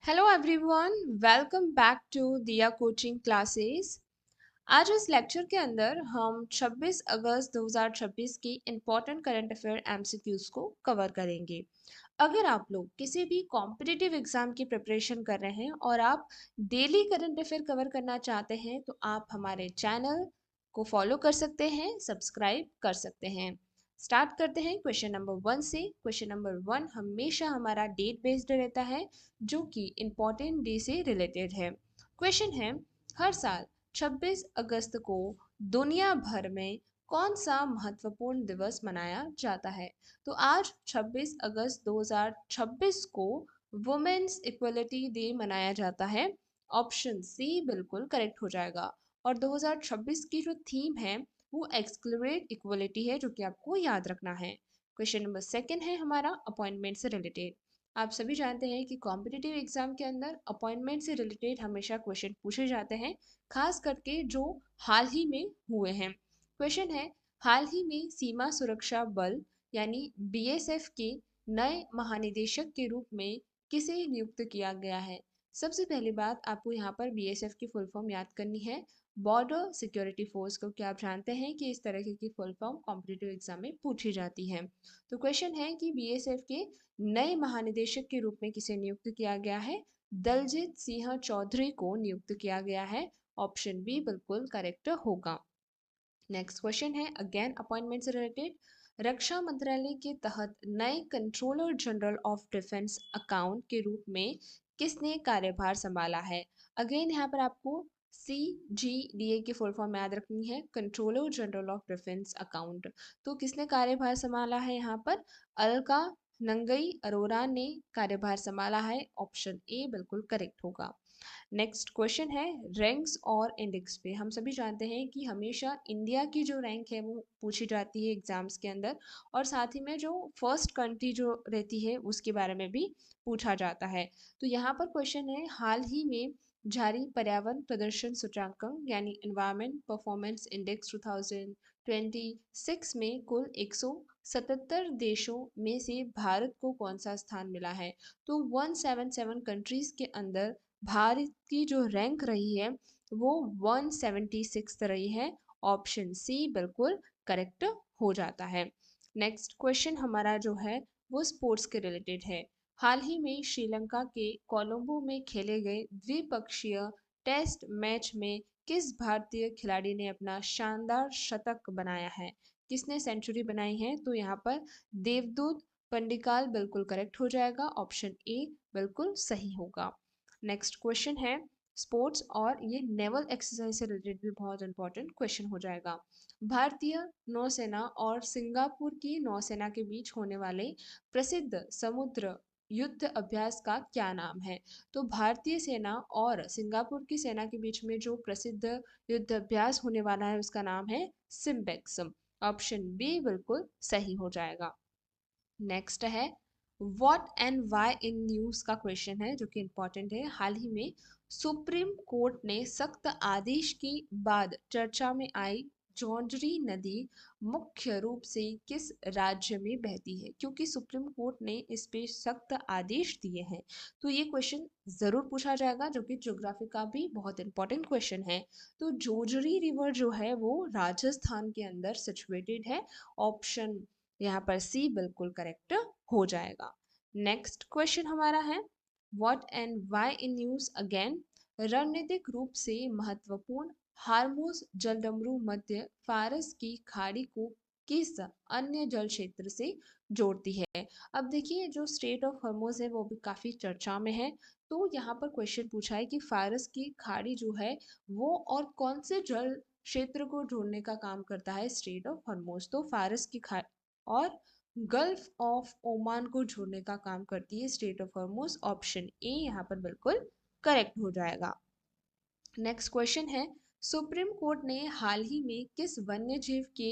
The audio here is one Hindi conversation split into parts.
Hello everyone, welcome back to Diya coaching classes. आज इस लेक्चर के अंदर हम 26 अगस्त 2026 की इम्पोर्टेंट करंट अफेयर एमसीक्यूज को कवर करेंगे। अगर आप लोग किसी भी कॉम्पिटिटिव एग्जाम की प्रिपरेशन कर रहे हैं और आप डेली करंट अफेयर कवर करना चाहते हैं तो आप हमारे चैनल को फॉलो कर सकते हैं, सब्सक्राइब कर सकते हैं। स्टार्ट करते हैं क्वेश्चन नंबर 1 से। क्वेश्चन नंबर 1 हमेशा हमारा डेट बेस्ड रहता है, जो कि इम्पोर्टेंट डे से रिलेटेड है। क्वेश्चन है, हर साल 26 अगस्त को दुनिया भर में कौन सा महत्वपूर्ण दिवस मनाया जाता है? तो आज 26 अगस्त 2026 को वुमेन्स इक्वलिटी डे मनाया जाता है। ऑप्शन सी बिल्कुल करेक्ट हो जाएगा। और 2026 की जो थीम है वो एक्सक्लूडेड इक्वलिटी है, जो कि आपको याद रखना है। क्वेश्चन नंबर सेकंड है हमारा अपॉइंटमेंट से रिलेटेड। आप सभी जानते हैं कि कॉम्पिटिटिव एग्जाम के अंदर अपॉइंटमेंट से रिलेटेड हमेशा क्वेश्चन पूछे जाते हैं, खास करके जो हाल ही में हुए हैं। क्वेश्चन है, हाल ही में सीमा सुरक्षा बल यानी बीएसएफ के नए महानिदेशक के रूप में किसे नियुक्त किया गया है? सबसे पहली बात, आपको यहाँ पर बीएसएफ की फुल फॉर्म याद करनी है, बॉर्डर सिक्योरिटी फोर्स, क्योंकि आप जानते हैं कि इस तरह की फुल फॉर्म कॉम्पिटिटिव एग्जाम में पूछी जाती है। तो क्वेश्चन है कि बीएसएफ के नए महानिदेशक के रूप में किसे नियुक्त किया गया है? दलजीत सिंह चौधरी को नियुक्त किया गया है। ऑप्शन बी बिल्कुल करेक्ट होगा। नेक्स्ट क्वेश्चन है अगेन अपॉइंटमेंट से रिलेटेड। रक्षा मंत्रालय के तहत नए controller general of defence account के रूप में किसने कार्यभार संभाला है? अगेन यहाँ पर आपको CGDA की फुल फॉर्म याद रखनी है, controller general of defence account. तो किसने कार्यभार संभाला है यहाँ पर? अलका नंगई अरोरा ने कार्यभार संभाला है। ऑप्शन ए बिल्कुल करेक्ट होगा। नेक्स्ट क्वेश्चन है रैंक्स और इंडेक्स पे। हम सभी जानते हैं कि हमेशा इंडिया की जो रैंक है वो पूछी जाती है एग्जाम्स के अंदर, और साथ ही में जो फर्स्ट कंट्री जो रहती है उसके बारे में भी पूछा जाता है। तो यहाँ पर क्वेश्चन है, हाल ही में जारी पर्यावरण प्रदर्शन सूचकांक यानी एनवायरमेंट परफॉर्मेंस इंडेक्स 2026 में कुल 177 देशों में से भारत को कौन सा स्थान मिला है? तो 177 कंट्रीज के अंदर भारत की जो रैंक रही है वो 176 रही है। ऑप्शन सी बिल्कुल करेक्ट हो जाता है। नेक्स्ट क्वेश्चन हमारा जो है वो स्पोर्ट्स के रिलेटेड है। हाल ही में श्रीलंका के कोलंबो में खेले गए द्विपक्षीय टेस्ट मैच में किस भारतीय खिलाड़ी ने अपना शानदार शतक बनाया है? किसने सेंचुरी बनाई है? तो यहाँ पर देवदूत पंडिकाल बिल्कुल करेक्ट हो जाएगा। ऑप्शन ए बिल्कुल सही होगा। नेक्स्ट क्वेश्चन है स्पोर्ट्स, और ये नेवल एक्सरसाइज से रिलेटेड भी बहुत इंपॉर्टेंट क्वेश्चन हो जाएगा। भारतीय नौसेना और सिंगापुर की नौसेना के बीच होने वाले प्रसिद्ध समुद्र युद्ध अभ्यास का क्या नाम है? तो भारतीय सेना और सिंगापुर की सेना के बीच में जो प्रसिद्ध युद्ध अभ्यास होने वाला है उसका नाम है सिम्बेक्स। ऑप्शन बी बिल्कुल सही हो जाएगा। नेक्स्ट है what and why in news का क्वेश्चन है, जो कि इंपॉर्टेंट है। हाल ही में सुप्रीम कोर्ट ने सख्त आदेश के बाद चर्चा में आई जौनजरी नदी मुख्य रूप से किस राज्य में बहती है? क्योंकि सुप्रीम कोर्ट ने इस पे सख्त आदेश दिए हैं, तो ये क्वेश्चन जरूर पूछा जाएगा, जो कि ज्योग्राफी का भी बहुत इंपॉर्टेंट क्वेश्चन है। तो जोजरी रिवर जो है वो राजस्थान के अंदर सिचुएटेड है। ऑप्शन यहाँ पर सी बिल्कुल करेक्ट हो जाएगा। नेक्स्ट क्वेश्चन हमारा है what and why in news again. रणनीतिक रूप से महत्वपूर्ण हार्मोज जलडमरू मध्य फारस की खाड़ी को किस अन्य जल क्षेत्र से जोड़ती है? अब देखिए, जो स्टेट ऑफ हॉर्मोज है वो भी काफी चर्चा में है। तो यहाँ पर क्वेश्चन पूछा है कि फारस की खाड़ी जो है वो और कौन से जल क्षेत्र को जोड़ने का काम करता है स्टेट ऑफ हॉर्मोज? तो फारस की और गल्फ ऑफ ओमान को जोड़ने का काम करती है state of Hormuz. Option A यहाँ पर बिल्कुल करेक्ट हो जाएगा। नेक्स्ट क्वेश्चन है सुप्रीम कोर्ट ने हाल ही में किस वन्य जीव के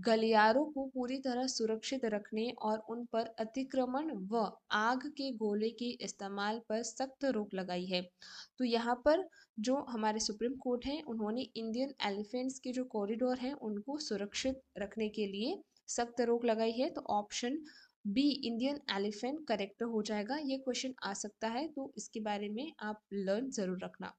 गलियारों को पूरी तरह सुरक्षित रखने और उन पर अतिक्रमण व आग के गोले के इस्तेमाल पर सख्त रोक लगाई है? तो यहाँ पर जो हमारे सुप्रीम कोर्ट है उन्होंने इंडियन एलिफेंट्स के जो कॉरिडोर हैं उनको सुरक्षित रखने के लिए सख्त रोक लगाई है। तो option B Indian elephant correct हो जाएगा। ये क्वेश्चन आ सकता है तो इसके बारे में आप लर्न जरूर रखना।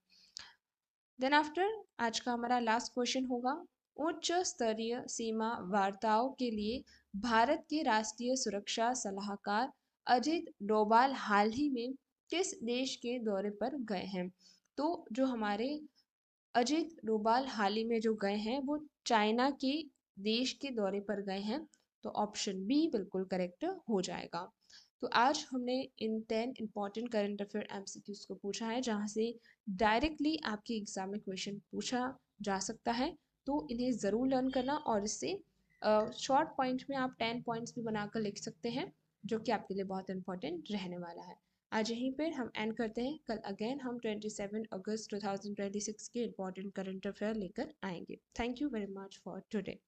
देन आफ्टर आज का हमारा लास्ट क्वेश्चन होगा, उच्च स्तरीय सीमा वार्ताओं के लिए भारत के राष्ट्रीय सुरक्षा सलाहकार अजित डोभाल हाल ही में किस देश के दौरे पर गए हैं? तो जो हमारे अजित डोभाल हाल ही में जो गए हैं वो चाइना के देश के दौरे पर गए हैं, तो ऑप्शन बी बिल्कुल करेक्ट हो जाएगा। तो आज हमने इन 10 इंपॉर्टेंट करंट अफेयर एमसीक्यूज को पूछा है जहाँ से डायरेक्टली आपके एग्जाम में क्वेश्चन पूछा जा सकता है, तो इन्हें ज़रूर लर्न करना और इससे शॉर्ट पॉइंट में आप 10 पॉइंट्स भी बनाकर लिख सकते हैं, जो कि आपके लिए बहुत इंपॉर्टेंट रहने वाला है। आज यहीं पर हम एंड करते हैं, कल अगेन हम 27 अगस्त 2026 के इंपॉर्टेंट करंट अफेयर लेकर आएंगे। Thank you very much for today.